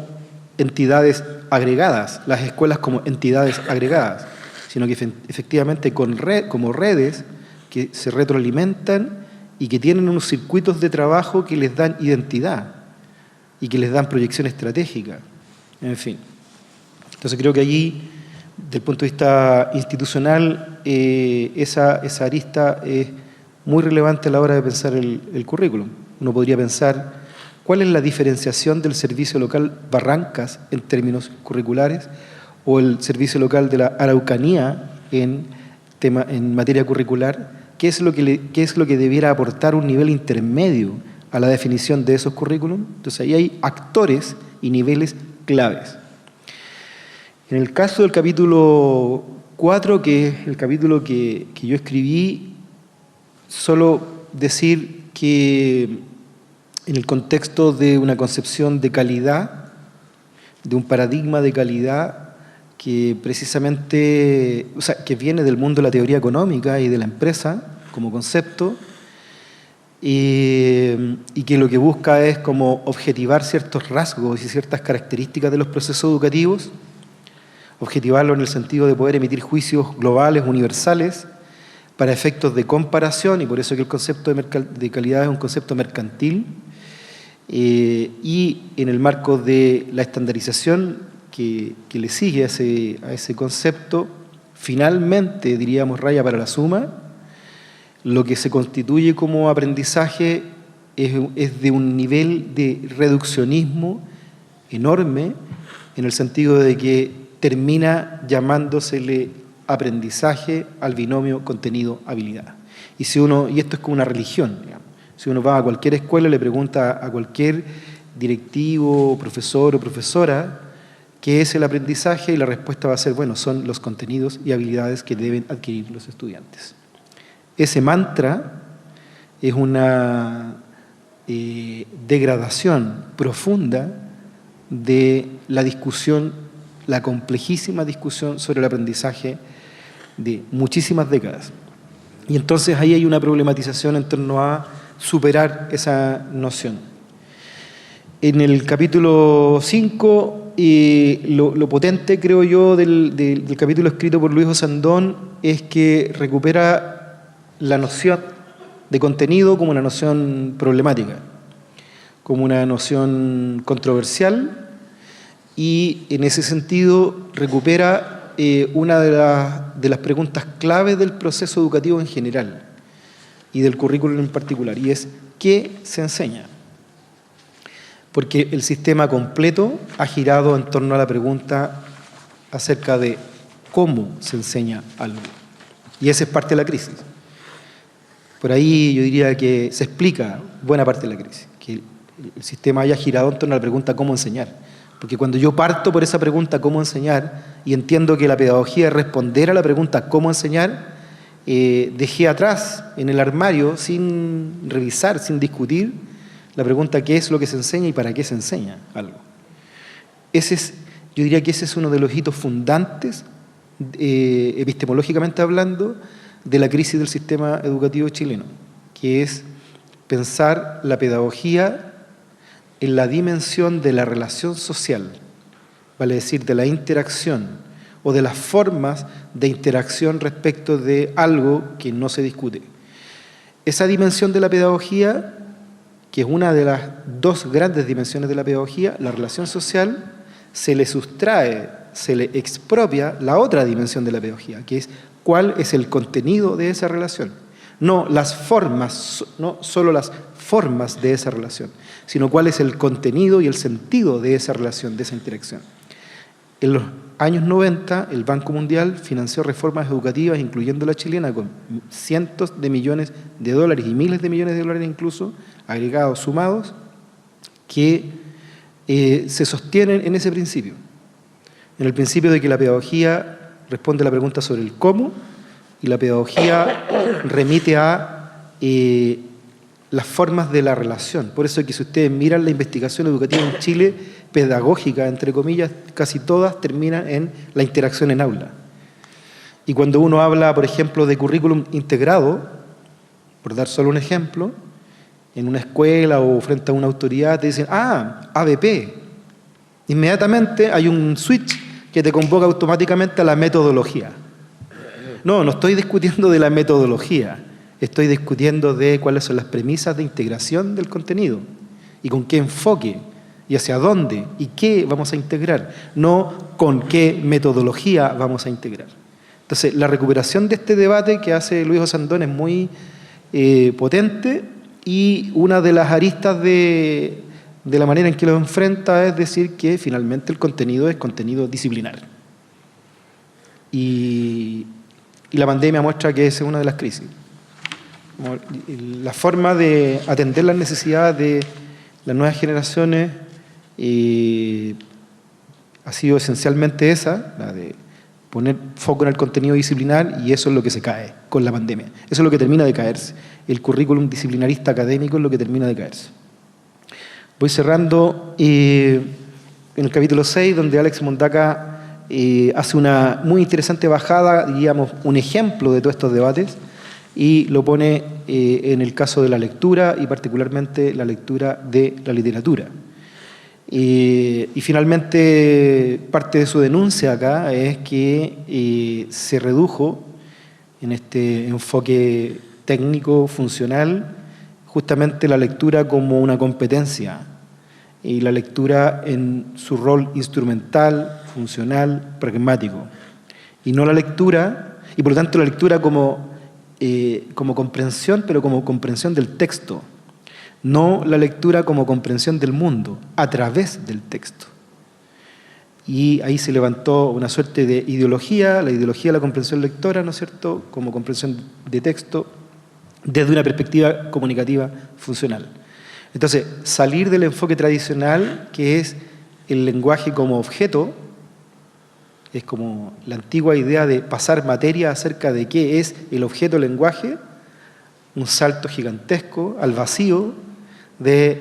entidades agregadas, las escuelas como entidades agregadas, sino que efectivamente como redes que se retroalimentan y que tienen unos circuitos de trabajo que les dan identidad y que les dan proyección estratégica. En fin. Entonces creo que allí, desde el punto de vista institucional, esa arista es muy relevante a la hora de pensar el currículum. Uno podría pensar cuál es la diferenciación del servicio local Barrancas en términos curriculares, o el servicio local de la Araucanía en materia curricular. ¿Qué es lo que debiera aportar un nivel intermedio a la definición de esos currículum? Entonces ahí hay actores y niveles claves. En el caso del capítulo 4, que es el capítulo que yo escribí, solo decir que en el contexto de una concepción de calidad, de un paradigma de calidad que precisamente, que viene del mundo de la teoría económica y de la empresa como concepto, y que lo que busca es como objetivar ciertos rasgos y ciertas características de los procesos educativos, objetivarlo en el sentido de poder emitir juicios globales, universales, para efectos de comparación, y por eso que el concepto de calidad es un concepto mercantil, y en el marco de la estandarización que le sigue a ese concepto, finalmente, diríamos, raya para la suma, lo que se constituye como aprendizaje es de un nivel de reduccionismo enorme, en el sentido de que termina llamándosele aprendizaje al binomio contenido-habilidad. Y esto es como una religión, digamos. Si uno va a cualquier escuela y le pregunta a cualquier directivo, profesor o profesora qué es el aprendizaje, y la respuesta va a ser, bueno, son los contenidos y habilidades que deben adquirir los estudiantes. Ese mantra es una degradación profunda de la discusión, la complejísima discusión sobre el aprendizaje de muchísimas décadas. Y entonces ahí hay una problematización en torno a superar esa noción. En el capítulo 5, lo potente, creo yo, del capítulo escrito por Luis Osandón es que recupera la noción de contenido como una noción problemática, como una noción controversial, y en ese sentido recupera una de las preguntas claves del proceso educativo en general y del currículum en particular, y es ¿qué se enseña? Porque el sistema completo ha girado en torno a la pregunta acerca de cómo se enseña algo. Y esa es parte de la crisis. Por ahí yo diría que se explica buena parte de la crisis, que el sistema haya girado en torno a la pregunta ¿cómo enseñar? Porque cuando yo parto por esa pregunta ¿cómo enseñar? Y entiendo que la pedagogía es responder a la pregunta ¿cómo enseñar? Dejé atrás en el armario, sin revisar, sin discutir, la pregunta ¿qué es lo que se enseña y para qué se enseña algo? Yo diría que ese es uno de los hitos fundantes, epistemológicamente hablando, de la crisis del sistema educativo chileno, que es pensar la pedagogía en la dimensión de la relación social, vale decir, de la interacción o de las formas de interacción respecto de algo que no se discute. Esa dimensión de la pedagogía, que es una de las dos grandes dimensiones de la pedagogía, la relación social, se le sustrae, se le expropia la otra dimensión de la pedagogía, que es cuál es el contenido de esa relación. No las formas, no solo las formas de esa relación, sino cuál es el contenido y el sentido de esa relación, de esa interacción. En los años 90, el Banco Mundial financió reformas educativas, incluyendo la chilena, con cientos de millones de dólares y miles de millones de dólares incluso, agregados, sumados, que se sostienen en ese principio. En el principio de que la pedagogía responde a la pregunta sobre el cómo, y la pedagogía remite a las formas de la relación. Por eso es que si ustedes miran la investigación educativa en Chile, pedagógica, entre comillas, casi todas terminan en la interacción en aula. Y cuando uno habla, por ejemplo, de currículum integrado, por dar solo un ejemplo, en una escuela o frente a una autoridad te dicen, ABP. Inmediatamente hay un switch que te convoca automáticamente a la metodología. No estoy discutiendo de la metodología, estoy discutiendo de cuáles son las premisas de integración del contenido y con qué enfoque y hacia dónde y qué vamos a integrar, no con qué metodología vamos a integrar. Entonces, la recuperación de este debate que hace Luis Osandón es muy potente, y una de las aristas de la manera en que lo enfrenta es decir que finalmente el contenido es contenido disciplinar. Y la pandemia muestra que esa es una de las crisis. La forma de atender las necesidades de las nuevas generaciones ha sido esencialmente esa, la de poner foco en el contenido disciplinar, y eso es lo que se cae con la pandemia. Eso es lo que termina de caerse. El currículum disciplinarista académico es lo que termina de caerse. Voy cerrando en el capítulo 6, donde Alex Mondaca hace una muy interesante bajada, diríamos, un ejemplo de todos estos debates, y lo pone en el caso de la lectura, y particularmente la lectura de la literatura. Y finalmente, parte de su denuncia acá es que se redujo en este enfoque técnico, funcional, justamente la lectura como una competencia, y la lectura en su rol instrumental, funcional, pragmático, y no la lectura, y por lo tanto la lectura como comprensión, pero como comprensión del texto, no la lectura como comprensión del mundo, a través del texto. Y ahí se levantó una suerte de ideología, la ideología de la comprensión lectora, ¿no es cierto?, como comprensión de texto, desde una perspectiva comunicativa funcional. Entonces, salir del enfoque tradicional, que es el lenguaje como objeto, es como la antigua idea de pasar materia acerca de qué es el objeto lenguaje, un salto gigantesco al vacío de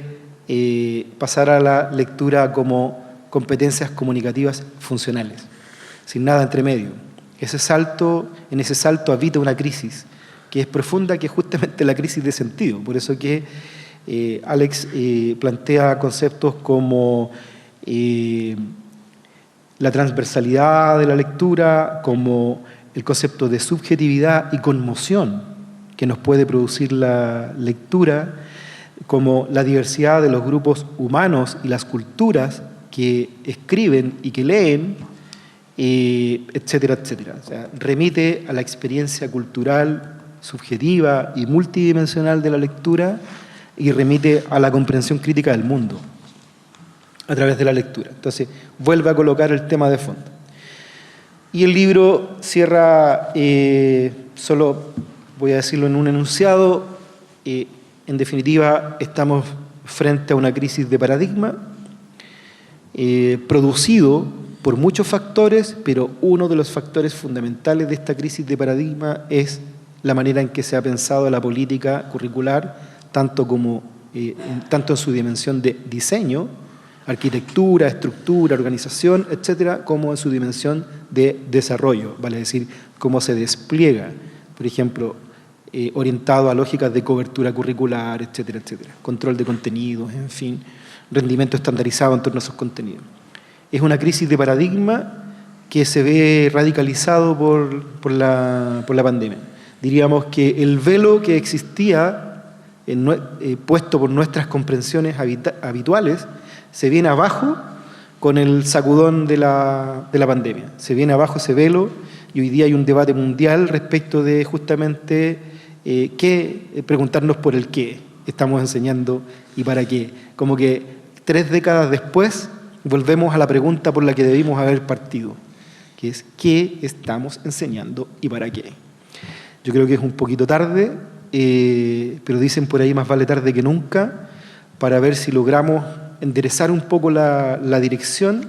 pasar a la lectura como competencias comunicativas funcionales, sin nada entre medio. En ese salto habita una crisis que es profunda, que es justamente la crisis de sentido. Por eso que Alex plantea conceptos como la transversalidad de la lectura, como el concepto de subjetividad y conmoción que nos puede producir la lectura, como la diversidad de los grupos humanos y las culturas que escriben y que leen, etcétera, etcétera. O sea, remite a la experiencia cultural, subjetiva y multidimensional de la lectura, y remite a la comprensión crítica del mundo a través de la lectura. Entonces, vuelve a colocar el tema de fondo. Y el libro cierra solo voy a decirlo en un enunciado, en definitiva estamos frente a una crisis de paradigma producido por muchos factores, pero uno de los factores fundamentales de esta crisis de paradigma es la manera en que se ha pensado la política curricular, tanto en su dimensión de diseño, arquitectura, estructura, organización, etcétera, como en su dimensión de desarrollo, vale decir, cómo se despliega, por ejemplo, orientado a lógicas de cobertura curricular, etcétera, etcétera, control de contenidos, en fin, rendimiento estandarizado en torno a esos contenidos. Es una crisis de paradigma que se ve radicalizado por la pandemia. Diríamos que el velo que existía puesto por nuestras comprensiones habituales se viene abajo con el sacudón de la pandemia. Se viene abajo ese velo y hoy día hay un debate mundial respecto de justamente preguntarnos por el qué estamos enseñando y para qué. Como que 3 décadas después volvemos a la pregunta por la que debimos haber partido, que es ¿qué estamos enseñando y para qué? Yo creo que es un poquito tarde, pero dicen por ahí más vale tarde que nunca, para ver si logramos enderezar un poco la dirección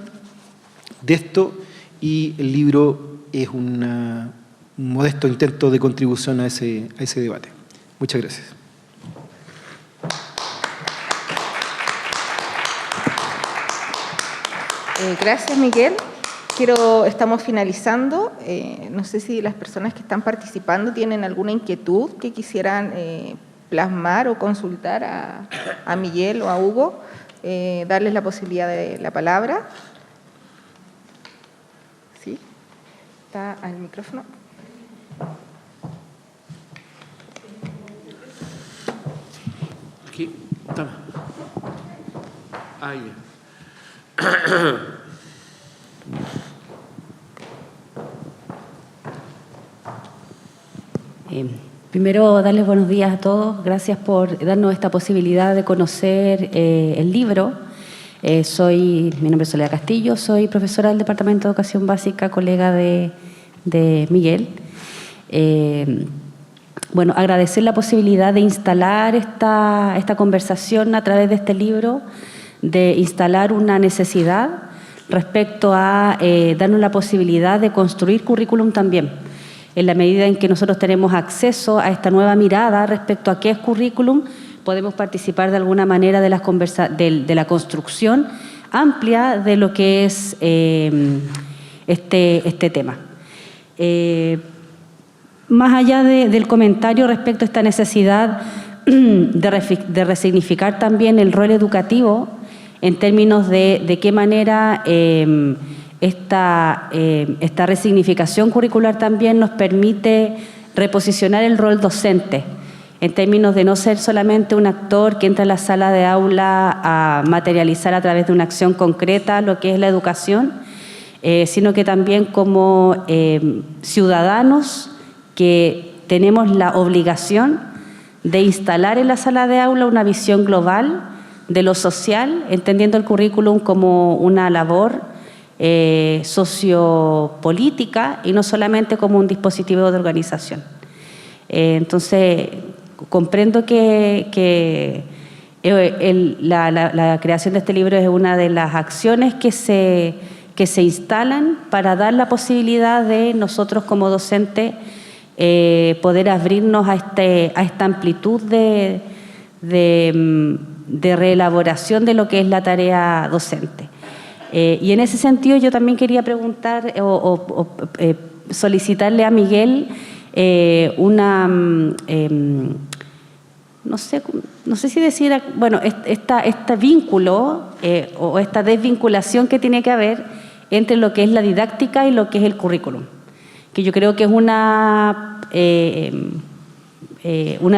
de esto, y el libro es un modesto intento de contribución a ese debate. Muchas gracias. Gracias, Miguel. Estamos finalizando. No sé si las personas que están participando tienen alguna inquietud que quisieran plasmar o consultar a Miguel o a Hugo. Darles la posibilidad de la palabra. ¿Sí? ¿Está al micrófono? Aquí, toma. Ahí. Primero, darles buenos días a todos. Gracias por darnos esta posibilidad de conocer el libro. Mi nombre es Soledad Castillo, soy profesora del Departamento de Educación Básica, colega de Miguel. Bueno, agradecer la posibilidad de instalar esta conversación a través de este libro, de instalar una necesidad respecto a darnos la posibilidad de construir currículum también. En la medida en que nosotros tenemos acceso a esta nueva mirada respecto a qué es currículum, podemos participar de alguna manera de la construcción amplia de lo que es este tema. Más allá del comentario respecto a esta necesidad de resignificar también el rol educativo en términos de qué manera esta resignificación curricular también nos permite reposicionar el rol docente, en términos de no ser solamente un actor que entra a la sala de aula a materializar a través de una acción concreta lo que es la educación, sino que también como ciudadanos que tenemos la obligación de instalar en la sala de aula una visión global de lo social, entendiendo el currículum como una labor sociopolítica y no solamente como un dispositivo de organización. Entonces, comprendo que la creación de este libro es una de las acciones que se instalan para dar la posibilidad de nosotros como docentes poder abrirnos a esta amplitud de reelaboración de lo que es la tarea docente. Y en ese sentido yo también quería preguntar solicitarle a Miguel no sé si decir, bueno, este vínculo o esta desvinculación que tiene que haber entre lo que es la didáctica y lo que es el currículum, que yo creo que es una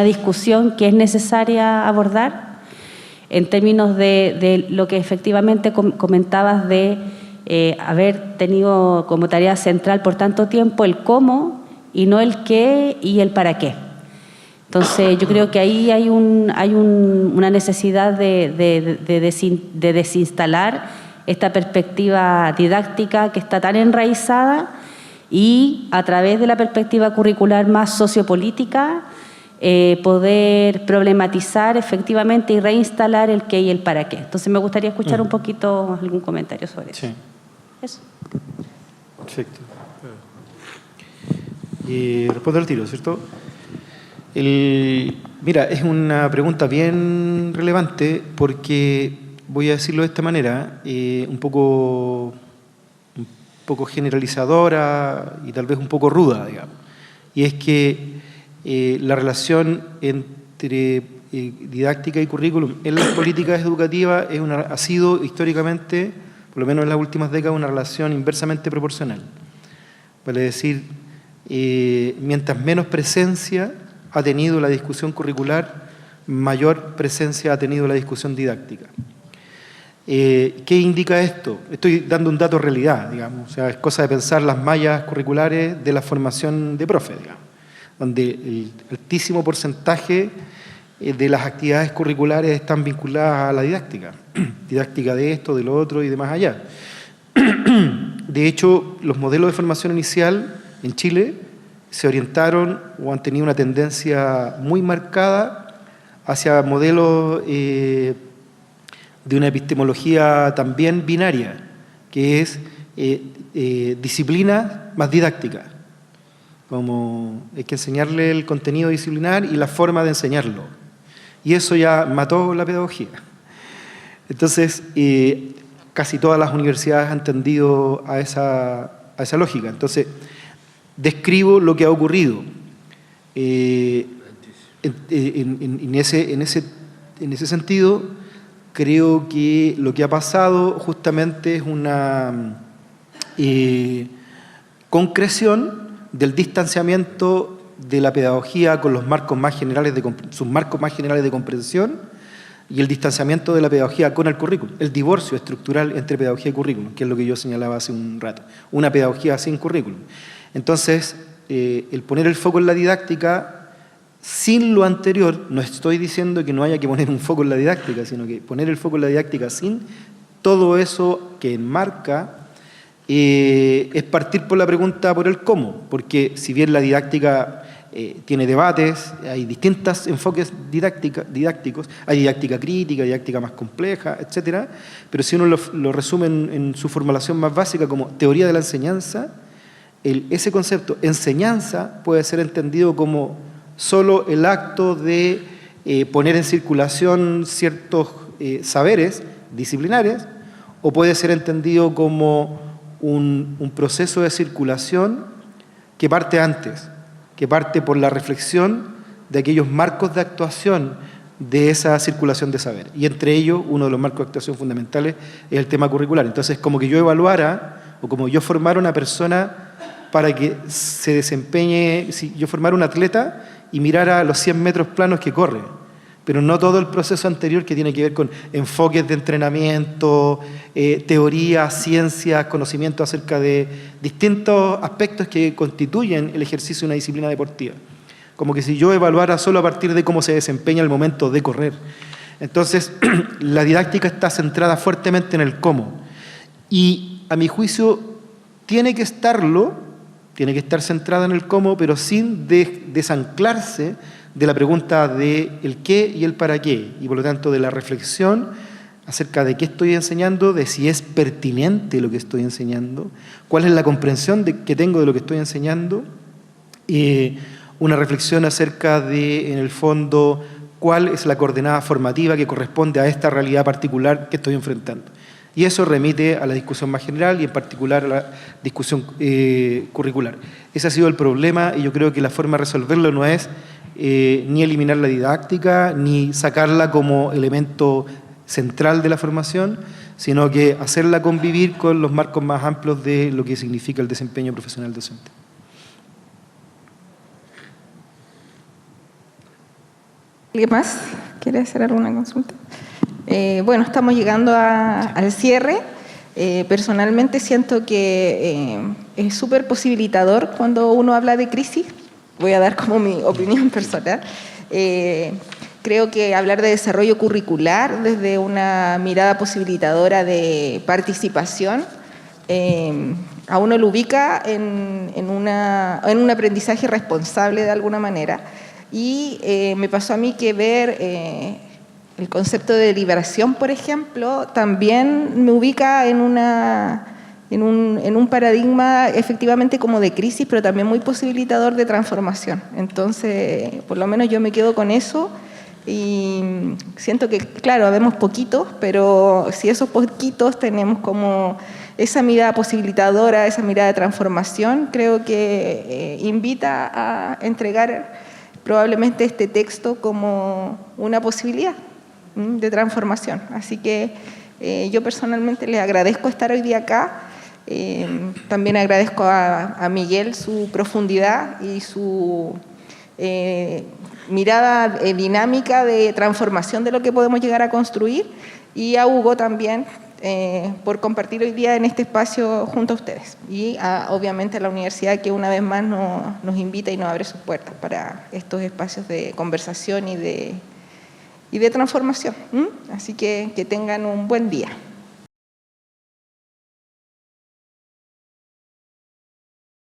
discusión que es necesaria abordar en términos de lo que efectivamente comentabas de haber tenido como tarea central por tanto tiempo el cómo y no el qué y el para qué. Entonces yo creo que ahí hay una necesidad de desinstalar esta perspectiva didáctica que está tan enraizada y a través de la perspectiva curricular más sociopolítica poder problematizar efectivamente y reinstalar el qué y el para qué. Entonces me gustaría escuchar un poquito algún comentario sobre eso. Sí. Eso. Perfecto. Respondo al tiro, ¿cierto? Mira, es una pregunta bien relevante porque, voy a decirlo de esta manera, un poco generalizadora y tal vez un poco ruda, digamos. Y es que la relación entre didáctica y currículum en las políticas educativas ha sido históricamente, por lo menos en las últimas décadas, una relación inversamente proporcional. Vale decir, mientras menos presencia ha tenido la discusión curricular, mayor presencia ha tenido la discusión didáctica. ¿Qué indica esto? Estoy dando un dato realidad, digamos, o sea, es cosa de pensar las mallas curriculares de la formación de profe, digamos, donde el altísimo porcentaje de las actividades curriculares están vinculadas a la didáctica, didáctica de esto, de lo otro y de más allá. De hecho, los modelos de formación inicial en Chile se orientaron o han tenido una tendencia muy marcada hacia modelos de una epistemología también binaria, que es disciplina más didáctica. Como hay que enseñarle el contenido disciplinar y la forma de enseñarlo. Y eso ya mató la pedagogía. Entonces, casi todas las universidades han tendido a esa lógica. Entonces, describo lo que ha ocurrido. En ese sentido, creo que lo que ha pasado justamente es una concreción del distanciamiento de la pedagogía con los marcos más generales sus marcos más generales de comprensión y el distanciamiento de la pedagogía con el currículum, el divorcio estructural entre pedagogía y currículum, que es lo que yo señalaba hace un rato, una pedagogía sin currículum. Entonces, el poner el foco en la didáctica, sin lo anterior, no estoy diciendo que no haya que poner un foco en la didáctica, sino que poner el foco en la didáctica sin todo eso que enmarca, es partir por la pregunta por el cómo, porque si bien la didáctica tiene debates, hay distintos enfoques didácticos, hay didáctica crítica, didáctica más compleja, etc. Pero si uno lo resume en su formulación más básica como teoría de la enseñanza, ese concepto enseñanza puede ser entendido como solo el acto de poner en circulación ciertos saberes disciplinares, o puede ser entendido como un proceso de circulación que parte antes, que parte por la reflexión de aquellos marcos de actuación de esa circulación de saber. Y entre ellos, uno de los marcos de actuación fundamentales es el tema curricular. Entonces, como que yo evaluara, o como yo formara una persona para que se desempeñe, si yo formara un atleta y mirara los 100 metros planos que corre, pero no todo el proceso anterior que tiene que ver con enfoques de entrenamiento, teorías, ciencias, conocimientos acerca de distintos aspectos que constituyen el ejercicio de una disciplina deportiva. Como que si yo evaluara solo a partir de cómo se desempeña el momento de correr. Entonces, la didáctica está centrada fuertemente en el cómo. Y, a mi juicio, tiene que estar centrada en el cómo, pero sin desanclarse de la pregunta de el qué y el para qué, y por lo tanto de la reflexión acerca de qué estoy enseñando, de si es pertinente lo que estoy enseñando, cuál es la comprensión que tengo de lo que estoy enseñando, una reflexión acerca de, en el fondo, cuál es la coordenada formativa que corresponde a esta realidad particular que estoy enfrentando. Y eso remite a la discusión más general y en particular a la discusión curricular. Ese ha sido el problema y yo creo que la forma de resolverlo no es ni eliminar la didáctica, ni sacarla como elemento central de la formación, sino que hacerla convivir con los marcos más amplios de lo que significa el desempeño profesional docente. ¿Alguien más quiere hacer alguna consulta? Bueno, estamos llegando al cierre. Personalmente siento que es súper posibilitador cuando uno habla de crisis. Voy a dar como mi opinión personal. Creo que hablar de desarrollo curricular desde una mirada posibilitadora de participación a uno lo ubica en un aprendizaje responsable de alguna manera. Y me pasó a mí que ver el concepto de liberación, por ejemplo, también me ubica en un paradigma efectivamente como de crisis, pero también muy posibilitador de transformación. Entonces, por lo menos yo me quedo con eso y siento que, claro, habemos poquitos, pero si esos poquitos tenemos como esa mirada posibilitadora, esa mirada de transformación, creo que invita a entregar probablemente este texto como una posibilidad de transformación. Así que yo personalmente les agradezco estar hoy día acá. También agradezco a Miguel su profundidad y su mirada dinámica de transformación de lo que podemos llegar a construir, y a Hugo también por compartir hoy día en este espacio junto a ustedes, y obviamente a la universidad, que una vez más nos invita y nos abre sus puertas para estos espacios de conversación y de transformación. Así que tengan un buen día.